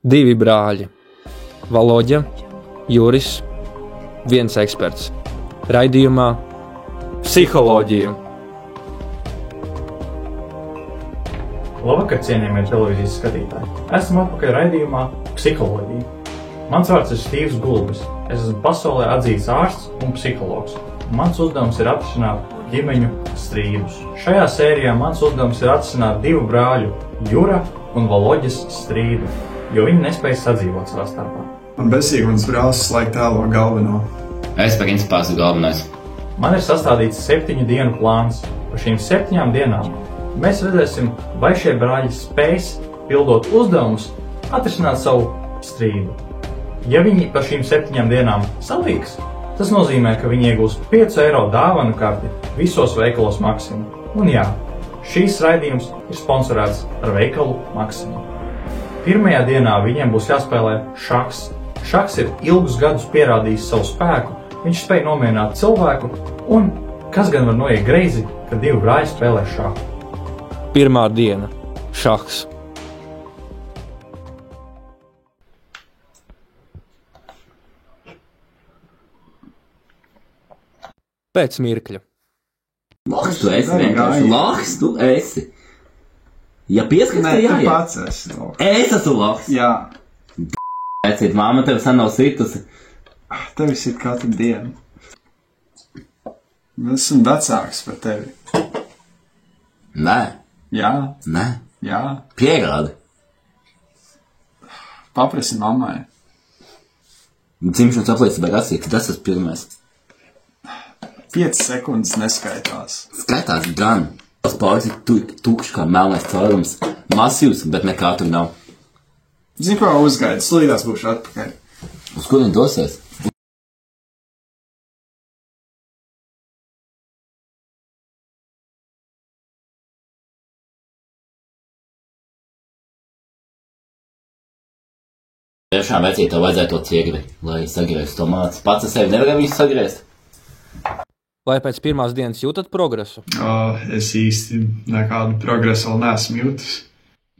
Divi brāļi – Valoģa, Juris, viens eksperts. Raidījumā Psiholoģija. Labvakar, cienījamie televīzijas skatītāji! Esam atpakaļ raidījumā Psiholoģija. Mans vārds ir Stīvs Gulbis. Es esmu pasaulē atzīts ārsts un psihologs. Mans uzdevums ir atrisināt ģimeņu strīdus. Šajā sērijā mans uzdevums ir atrisināt divu brāļu, Jura un Valoģas strīdu, jo viņi nespēja sadzīvot savā starpā. Man besīgi mans brālis laik tēlo galveno. Es principā esmu galvenais. Man ir sastādīts 7 dienu plāns. Par šīm 7 dienām mēs redzēsim, vai šie brāļi spēs, pildot uzdevumus, atrisināt savu strīdu. Ja viņi par šīm 7 dienām salīgs, tas nozīmē, ka viņi iegūs 5 eiro dāvanu karti visos veikalos Maxima. Un jā, šīs raidījums ir sponsorēts ar veikalu Maxima. Pirmajā dienā viņiem būs jāspēlē šaks. Šaks ir ilgus gadus pierādījis savu spēku, viņš spēj nomierināt cilvēku, un kas gan var noiet greizi, kad divi brāļi spēlē šahu. Pirmā diena – šahs. Pēc mirkļa. Laks tu esi vienkārši. Laks tu esi. Ja pieskats, tad jāiet. Tu pats esi. Es esmu laks. Jā. Ecīt, māma tev sen nav situsi. Tevi sit katru dienu. Es esmu vecāks par tevi. Nē. Jā. Nē. Jā. Pierādi. Paprasi mammai. Dzimšanas apliecībā rakstīts, tas esmu pirmais. 5 sekundes neskaitās. Skaitās gan. Tas pāris ir tukšs kā melnais caurums. Masīvs, bet nekā tur nav. Zini, ko uzgaidi, slīdās būšu atpakaļ. Uz kurien dosies? Tiešām vecīt, tev vajadzētu to ciegri, lai sagrieztu tomātus. Pats ar sevi nevaram visu sagriezt. Vai pēc pirmās dienas jūtat progresu? Es īsti nekādu progresu vēl neesmu jūtis.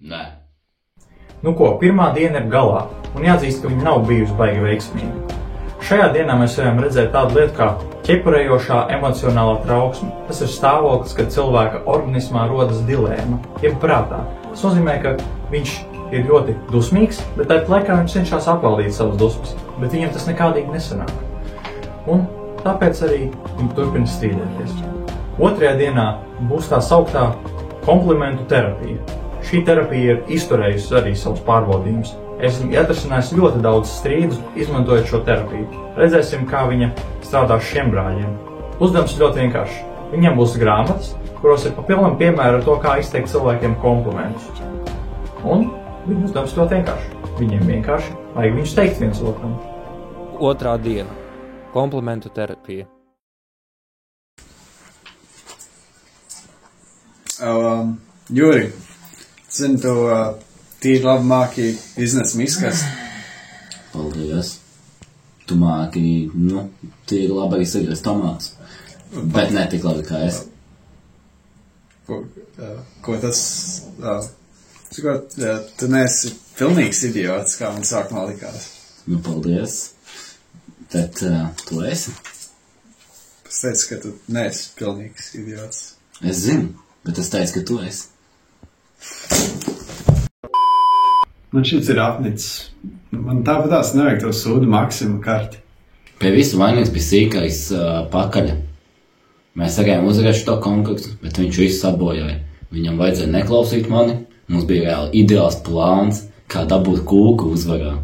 Nē. Nu ko, pirmā diena ir galā, un jāatzīst, ka viņa nav bijusi baigi veiksmīga. Šajā dienā mēs varam redzēt tādu lietu kā ķepurējošā emocionālā trauksme. Tas ir stāvoklis, kad cilvēka organismā rodas dilēma, jeb prātā. Tas nozīmē, ka viņš ir ļoti dusmīgs, bet tāpat laikā viņš cenšas apvaldīt savas dusmas, bet viņam tas nekādīgi nesanāk. Un tāpēc arī viņi turpina strīdēties. Otrajā dienā būs tā sauktā komplimentu terapija. Šī terapija ir izturējusi arī savus pārbaudījumus. Esmu atrasinājis ļoti daudz strīdus, izmantojot šo terapiju. Redzēsim, kā viņa strādās šiem brāļiem. Uzdevums ir ļoti vienkāršs. Viņiem būs grāmatas, kuros ir pa pilnam piemēru ar to, kā izteikt cilvēkiem komplimentus. Un viņu uzdevums ļoti vienkārši. Viņiem vienkārši vajag viņus teikt viens otram. Otrā diena – komplimentu terapija. Juri, zini, tu tīri labi māki iznes miskas. Paldies. Tu māki, tīri labi arī sagriezt tomātus. Bet ne tik labi kā es. Ko tas... Tu neesi pilnīgs idiots, kā man sākumā likās. Paldies. Bet tu esi? Es teicu, ka tu neesi pilnīgs idiots. Es zinu, bet es teicu, ka tu esi. Man šis ir apnicis. Man tāpatās nevajag to sūdu Maxima karti. Pie visu vainīgs bija sīkais pakaļa. Mēs sagājām uzvarēšu to konkursu, bet viņš visu sabojāja. Viņam vajadzēja neklausīt mani. Mums bija reāli ideāls plāns, kā dabūt kūku uzvarā.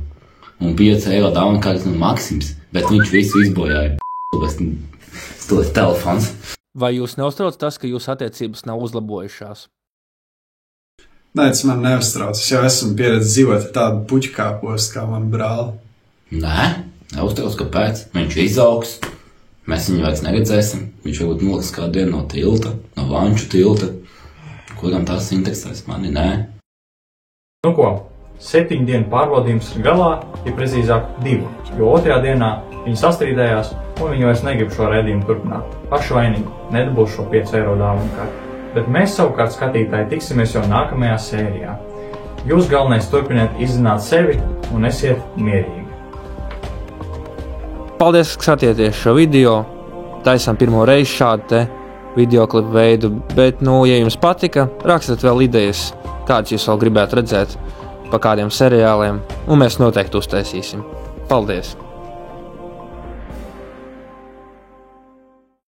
Un 5 eiro dāvanu karti no Maxims, bet viņš visu izbojāja. Stoties telefons. Vai jūs neuztrauc tas, ka jūsu attiecības nav uzlabojušās? Nē, tas man neuztrauc. Es jau esmu pieredzējis dzīvot ar tādu puķkāpostu kā man brāli. Nē, neuztrauc, kāpēc. Viņš izaugs. Mēs viņu vairs neredzēsim. Viņš varbūt noliks kādu dienu no tilta, no Vanču tilta. Kuram tās interesēs mani, nē. Nu ko, 7 dienu pārbaudījums ir galā, ja precīzāk 2, jo otrajā dienā viņi sastrīdējās un viņi vairs negrib šo raidījumu turpināt. Paši vainīgi, nedabūs šo 5 eiro dāvanu karti. Bet mēs savukārt skatītāji tiksimies jau nākamajā sērijā. Jūs galvenais turpiniet izzināt sevi un esiet mierīgi. Paldies, ka skatieties šo video. Taisām pirmo reizi šādu te videoklipu veidu, bet, ja jums patika, rakstiet vēl idejas, kādas jūs vēl gribētu redzēt pa kādiem seriāliem, un mēs noteikti uztaisīsim. Paldies!